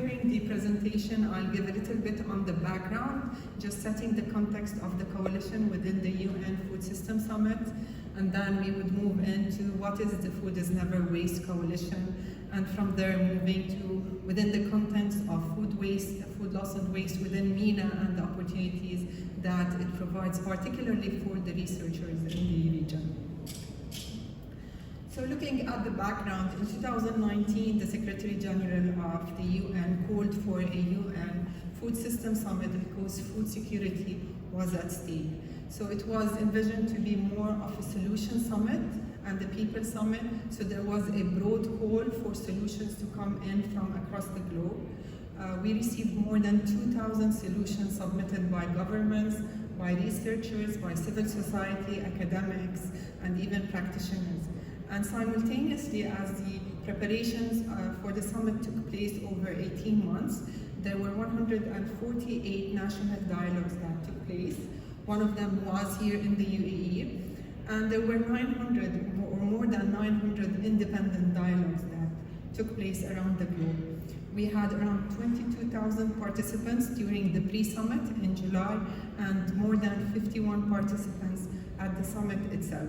during the presentation, I'll give a little bit on the background, just setting the context of the coalition within the UN Food System Summit, and then we would move into what is the Food is Never Waste Coalition, and from there moving to within the context of food waste, food loss and waste within MENA and the opportunities that it provides, particularly for the researchers in the region. So looking at the background, in 2019, the Secretary General of the UN called for a UN Food System Summit because food security was at stake. So it was envisioned to be more of a solution summit and the people summit. So there was a broad call for solutions to come in from across the globe. We received more than 2,000 solutions submitted by governments, by researchers, by civil society, academics, and even practitioners. And simultaneously, as the preparations for the summit took place over 18 months, there were 148 national dialogues that took place. One of them was here in the UAE, and there were 900 or more than 900 independent dialogues that took place around the globe. We had around 22,000 participants during the pre-summit in July, and more than 51 participants at the summit itself.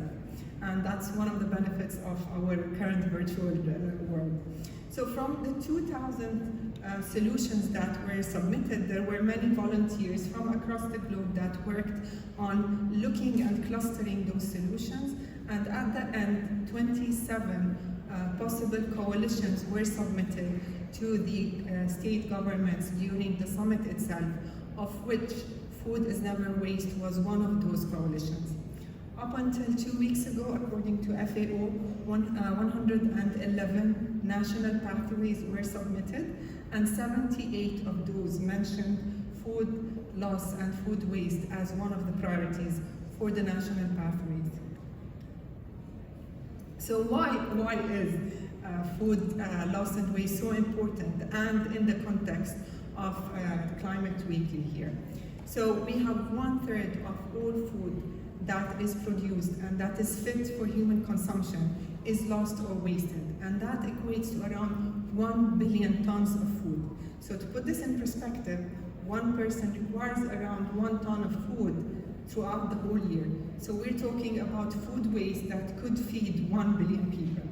And that's one of the benefits of our current virtual world. So from the 2,000 solutions that were submitted, there were many volunteers from across the globe that worked on looking and clustering those solutions. And at the end, 27 possible coalitions were submitted to the state governments during the summit itself, of which Food is Never Waste was one of those coalitions. Up until 2 weeks ago, according to FAO, 111 national pathways were submitted, and 78 of those mentioned food loss and food waste as one of the priorities for the national pathways. So why is food loss and waste so important, and in the context of Climate Weekly here? So we have 1/3 of all food that is produced and that is fit for human consumption is lost or wasted, and that equates to around 1 billion tons of food. So to put this in perspective, one person requires around 1 ton of food throughout the whole year. So we're talking about food waste that could feed 1 billion people.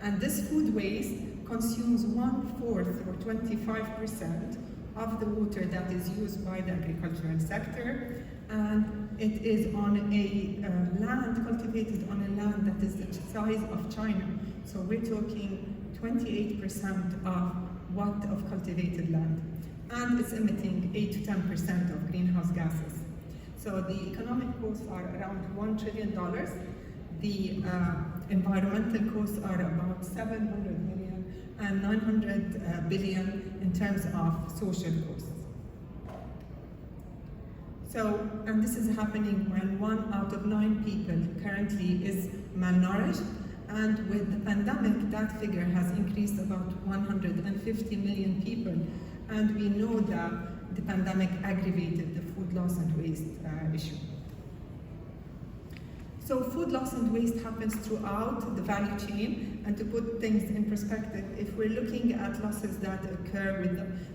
And this food waste consumes 1/4 or 25% of the water that is used by the agricultural sector, and it is on a land cultivated on a land that is the size of China. So we're talking 28% of cultivated land, and it's emitting 8 to 10% of greenhouse gases. So the economic costs are around $1 trillion. The environmental costs are about 700 million and 900 billion in terms of social costs. So, and this is happening when 1 out of 9 people currently is malnourished, and with the pandemic, that figure has increased about 150 million people, and we know that the pandemic aggravated the food loss and waste issue. So food loss and waste happens throughout the value chain, and to put things in perspective, if we're looking at losses that occur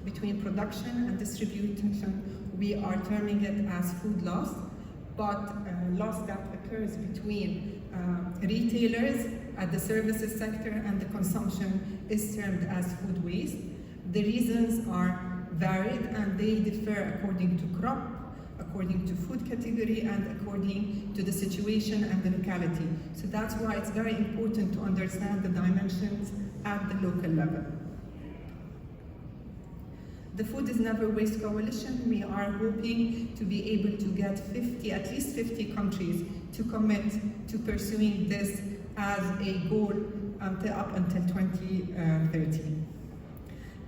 between production and distribution, we are terming it as food loss, but loss that occurs between retailers at the services sector and the consumption is termed as food waste. The reasons are varied, and they differ according to crop, according to food category, and according to the situation and the locality. So that's why it's very important to understand the dimensions at the local level. The Food is Never Waste Coalition, we are hoping to be able to get at least 50 countries to commit to pursuing this as a goal up until 2030.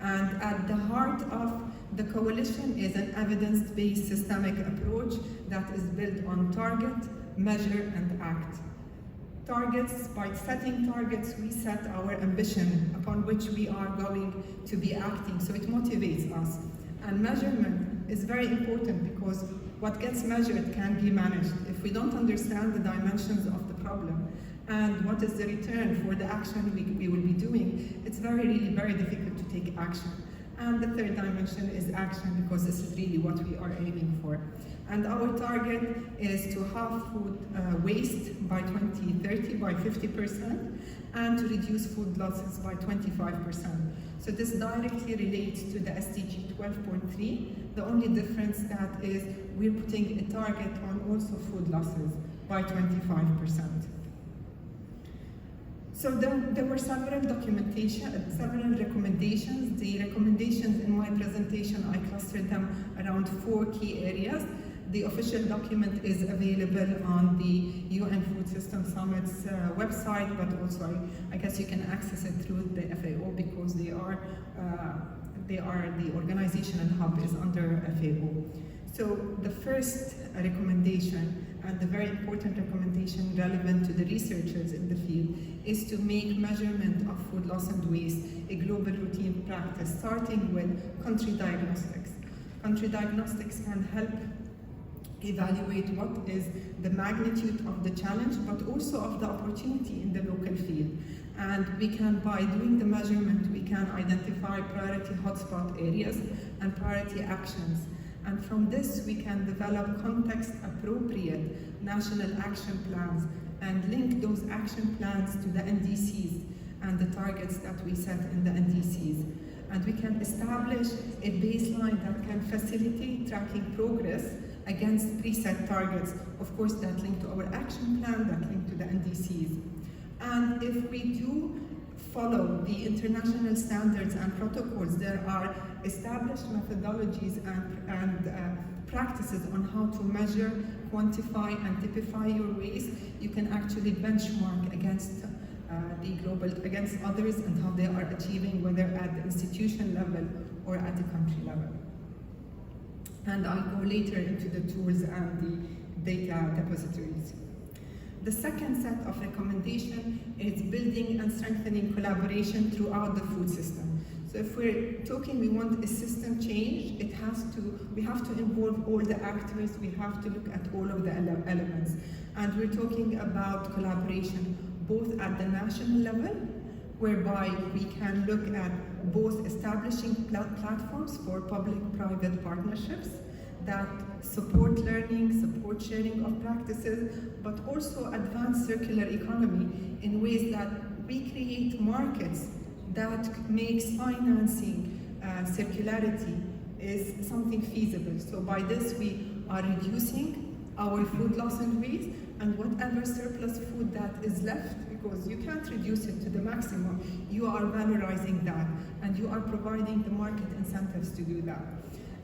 And at the heart of the coalition is an evidence-based systemic approach that is built on target, measure, and act. Targets, by setting targets, we set our ambition upon which we are going to be acting, so it motivates us. And measurement is very important because what gets measured can be managed. If we don't understand the dimensions of the problem and what is the return for the action we will be doing, it's very difficult to take action. And the third dimension is action, because this is really what we are aiming for. And our target is to halve food waste by 2030 by 50%, and to reduce food losses by 25%. So this directly relates to the SDG 12.3. The only difference that is we're putting a target on also food losses by 25%. So there were several recommendations. The recommendations in my presentation, I clustered them around 4 key areas. The official document is available on the UN Food System Summit's website, but also I guess you can access it through the FAO, because the organizational hub is under FAO. So the first recommendation, and the very important recommendation relevant to the researchers in the field, is to make measurement of food loss and waste a global routine practice, starting with country diagnostics. Country diagnostics can help evaluate what is the magnitude of the challenge, but also of the opportunity in the local field. And we can, by doing the measurement, we can identify priority hotspot areas and priority actions. And from this, we can develop context-appropriate national action plans and link those action plans to the NDCs and the targets that we set in the NDCs. And we can establish a baseline that can facilitate tracking progress against preset targets, of course, that link to our action plan, that link to the NDCs. And if we do follow the international standards and protocols, there are established methodologies and practices on how to measure, quantify, and typify your waste. You can actually benchmark against against others and how they are achieving, whether at the institution level or at the country level. And I'll go later into the tools and the data depositories. The second set of recommendation is building and strengthening collaboration throughout the food system. So if we're talking, we want a system change, we have to involve all the actors, we have to look at all of the elements. And we're talking about collaboration both at the national level, whereby we can look at both establishing platforms for public-private partnerships that support learning, support sharing of practices, but also advance circular economy in ways that we create markets that makes financing circularity is something feasible. So by this, we are reducing our food loss and waste, and whatever surplus food that is left, because you can't reduce it to the maximum, you are valorizing that, and you are providing the market incentives to do that.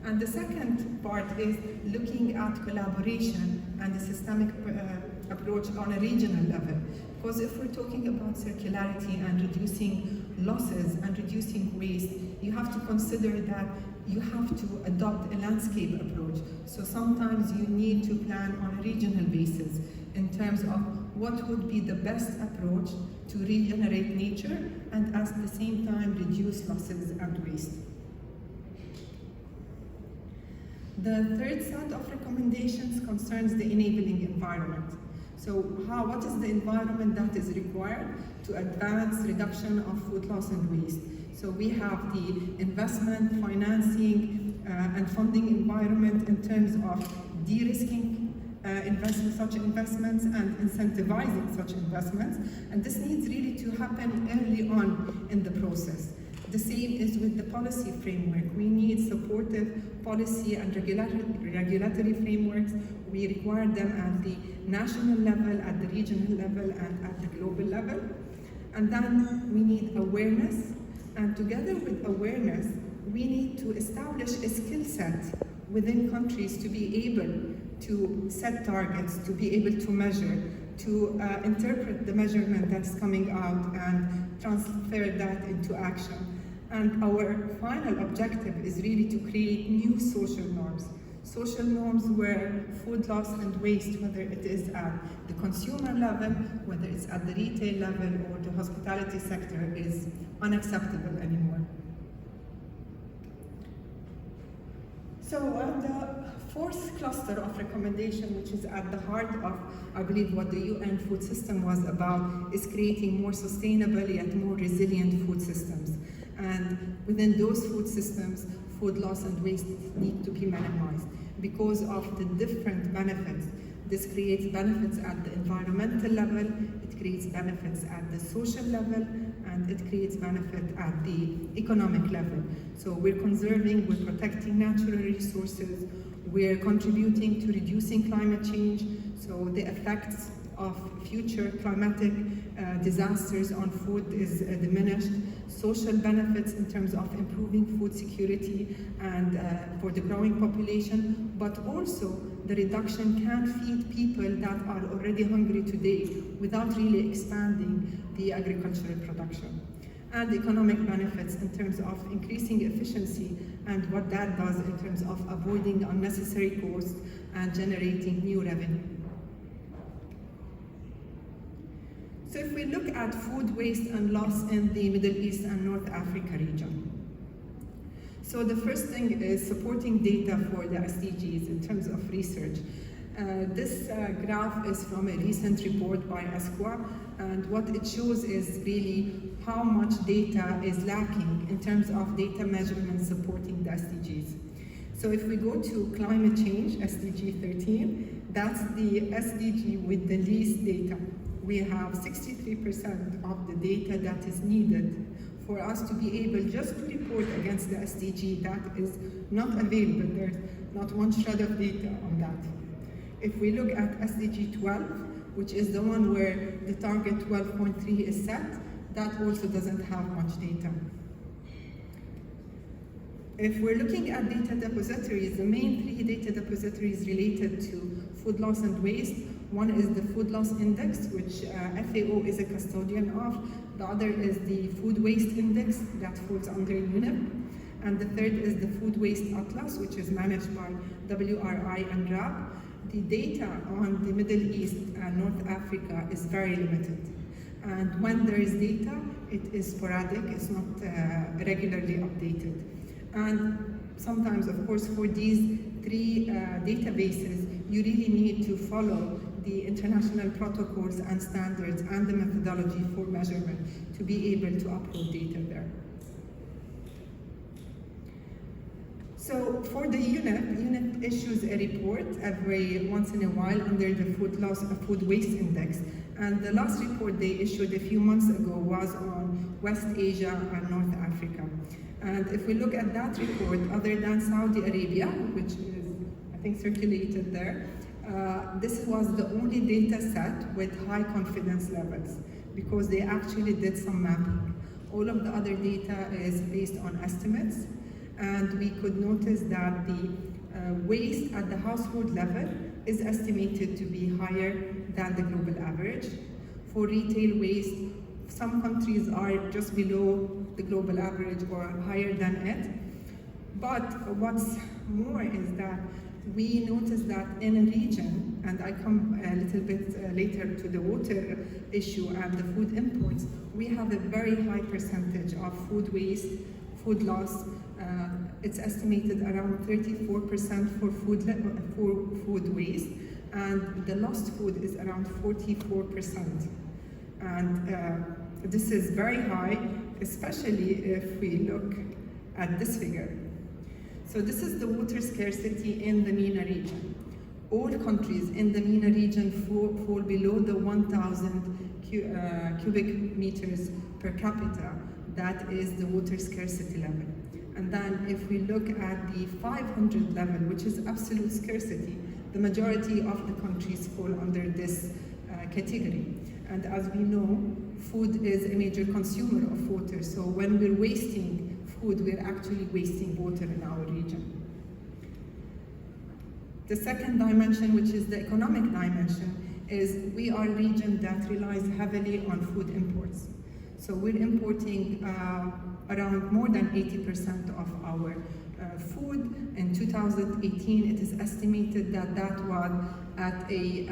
And the second part is looking at collaboration and the systemic approach on a regional level. Because if we're talking about circularity and reducing losses and reducing waste, you have to consider that you have to adopt a landscape approach. So sometimes you need to plan on a regional basis in terms of what would be the best approach to regenerate nature and at the same time reduce losses and waste. The third set of recommendations concerns the enabling environment. So what is the environment that is required to advance reduction of food loss and waste? So we have the investment, financing, and funding environment in terms of de-risking such investments and incentivizing such investments. And this needs really to happen early on in the process. The same is with the policy framework. We need supportive policy and regulatory frameworks. We require them at the national level, at the regional level, and at the global level. And then we need awareness. And together with awareness, we need to establish a skill set within countries to be able to set targets, to be able to measure, to interpret the measurement that's coming out and transfer that into action. And our final objective is really to create new social norms where food loss and waste, whether it is at the consumer level, whether it's at the retail level or the hospitality sector, is unacceptable anymore. So the fourth cluster of recommendation, which is at the heart of, I believe, what the UN food system was about, is creating more sustainable yet more resilient food systems. And within those food systems, food loss and waste need to be minimized because of the different benefits. This creates benefits at the environmental level, it creates benefits at the social level, and it creates benefit at the economic level. So we're conserving, we're protecting natural resources, we're contributing to reducing climate change, so the effects of future climatic disasters on food is diminished. Social benefits in terms of improving food security and for the growing population, but also the reduction can feed people that are already hungry today without really expanding the agricultural production. And economic benefits in terms of increasing efficiency and what that does in terms of avoiding unnecessary costs and generating new revenue. So if we look at food waste and loss in the Middle East and North Africa region. So the first thing is supporting data for the SDGs in terms of research. This graph is from a recent report by ESCWA, and what it shows is really how much data is lacking in terms of data measurement supporting the SDGs. So if we go to climate change, SDG 13, that's the SDG with the least data. We have 63% of the data that is needed for us to be able just to report against the SDG that is not available. There's not one shred of data on that. If we look at SDG 12, which is the one where the target 12.3 is set, that also doesn't have much data. If we're looking at data depositories, the main 3 data depositories related to food loss and waste. One is the Food Loss Index, which FAO is a custodian of. The other is the Food Waste Index that falls under UNEP. And the third is the Food Waste Atlas, which is managed by WRI and RAB. The data on the Middle East and North Africa is very limited. And when there is data, it is sporadic, it's not regularly updated. And sometimes, of course, for these 3 databases, you really need to follow the international protocols and standards and the methodology for measurement to be able to upload data there. So for the UNEP issues a report every once in a while under the Food Waste Index. And the last report they issued a few months ago was on West Asia and North Africa. And if we look at that report, other than Saudi Arabia, which is, I think, circulated there, this was the only data set with high confidence levels because they actually did some mapping. All of the other data is based on estimates, and we could notice that the waste at the household level is estimated to be higher than the global average. For retail waste, some countries are just below the global average or higher than it. But what's more is that we noticed that in a region, and I come a little bit later to the water issue and the food imports, we have a very high percentage of food waste, food loss. It's estimated around 34% for food waste, and the lost food is around 44%. And this is very high, especially if we look at this figure. So this is the water scarcity in the MENA region. All countries in the MENA region fall below the 1,000 cubic meters per capita. That is the water scarcity level. And then if we look at the 500 level, which is absolute scarcity, the majority of the countries fall under this category. And as we know, food is a major consumer of water. So when we're wasting food, we're actually wasting water in our region. The second dimension, which is the economic dimension, is we are a region that relies heavily on food imports. So we're importing around more than 80% of our food. In 2018, it is estimated that that was at a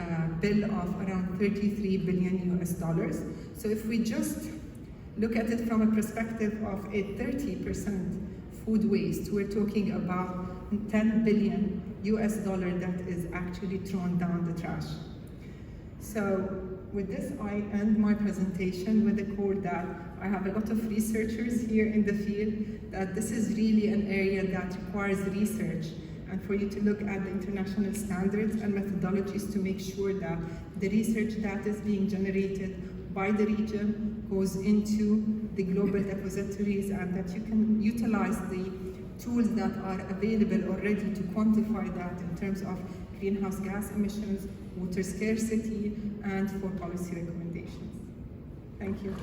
bill of around $33 billion US. So if we just look at it from a perspective of a 30% food waste, we're talking about $10 billion US that is actually thrown down the trash. So with this, I end my presentation with a quote that I have a lot of researchers here in the field, that this is really an area that requires research, and for you to look at the international standards and methodologies to make sure that the research that is being generated by the region goes into the global depositories, and that you can utilize the tools that are available already to quantify that in terms of greenhouse gas emissions, water scarcity, and for policy recommendations. Thank you.